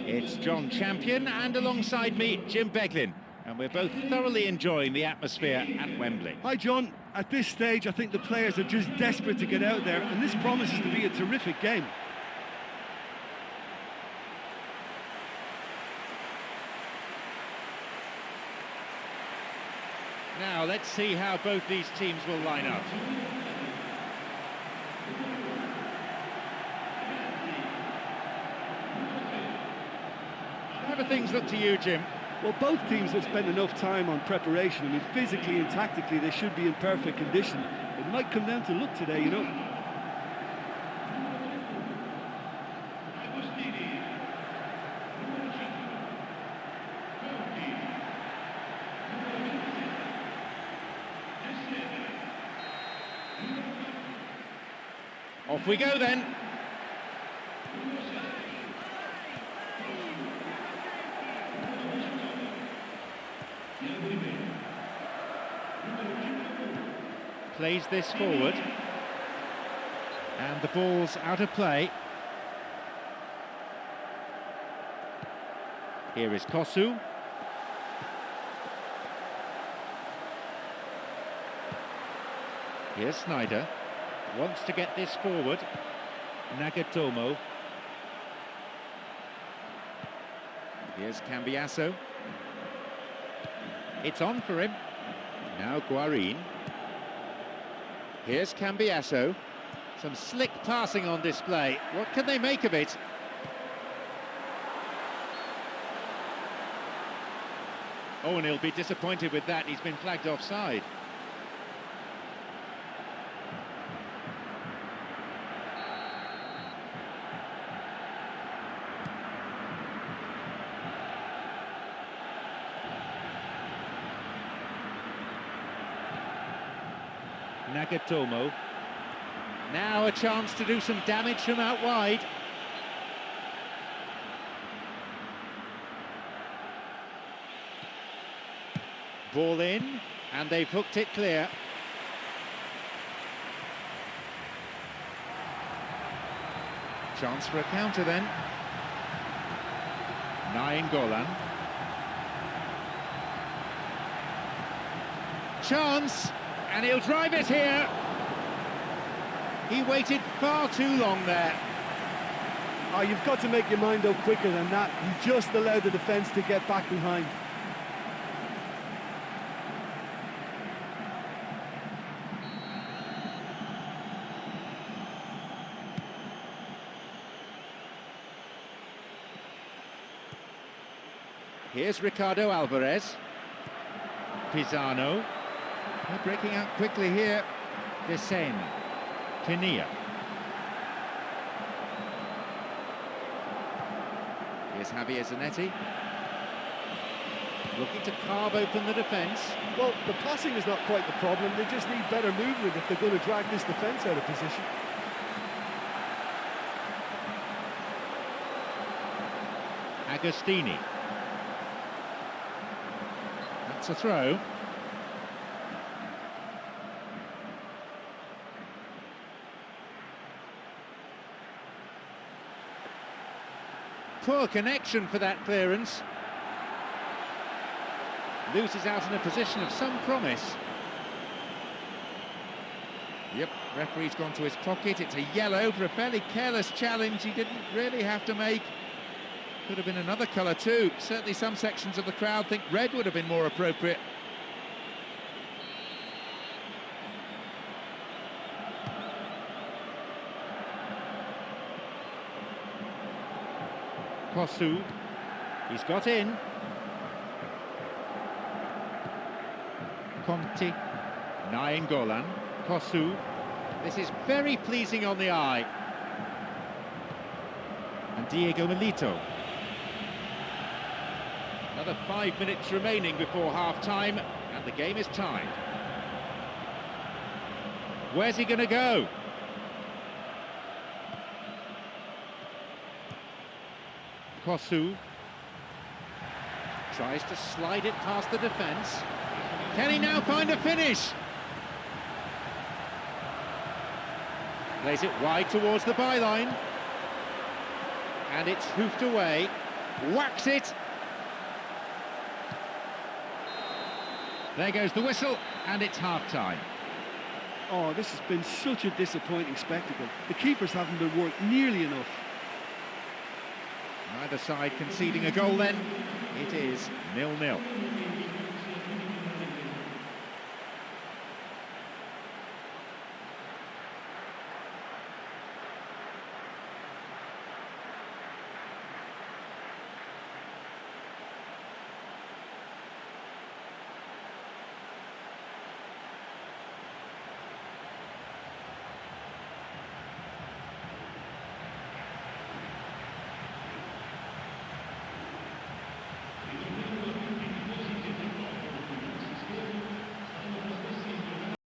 It's John Champion, and alongside me, Jim Beglin. And we're both thoroughly enjoying the atmosphere at Wembley. Hi, John. At this stage, I think the players are just desperate to get out there, and this promises to be a terrific game. Now, let's see how both these teams will line up. How do things look to you, Jim? Well, both teams have spent enough time on preparation. I mean, physically and tactically, they should be in perfect condition. It might come down to luck today, you know. Off we go then. Plays this forward. And the ball's out of play. Here is Kosu. Here's Snyder. Wants to get this forward. Nagatomo. Here's Cambiasso. It's on for him. Now Guarin. Here's Cambiasso. Some slick passing on display. What can they make of it? Oh, and he'll be disappointed with that. He's been flagged offside. Nagatomo. Now a chance to do some damage from out wide. Ball in, and they've hooked it clear. Chance for a counter then. Golan. Chance! And he'll drive it here. He waited far too long there. Oh, you've got to make your mind up quicker than that. You just allowed the defence to get back behind. Here's Ricardo Alvarez. Pisano. They're breaking out quickly here. Descen. Pinilla. Here's Javier Zanetti. Looking to carve open the defence. Well, the passing is not quite the problem. They just need better movement if they're going to drag this defence out of position. Agostini. That's a throw. Poor connection for that clearance. Loses out in a position of some promise. Yep, referee's gone to his pocket. It's a yellow for a fairly careless challenge he didn't really have to make. Could have been another colour too. Certainly some sections of the crowd think red would have been more appropriate. Kosu, he's got in. Conti, Golan, Kosu. This is very pleasing on the eye. And Diego Milito. Another 5 minutes remaining before half-time, and the game is tied. Where's he going to go? Kosu tries to slide it past the defence. Can he now find a finish? Plays it wide towards the byline. And it's hoofed away. Whacks it. There goes the whistle, and it's half-time. Oh, this has been such a disappointing spectacle. The keepers haven't been worked nearly enough. Neither side conceding a goal then. It is 0-0.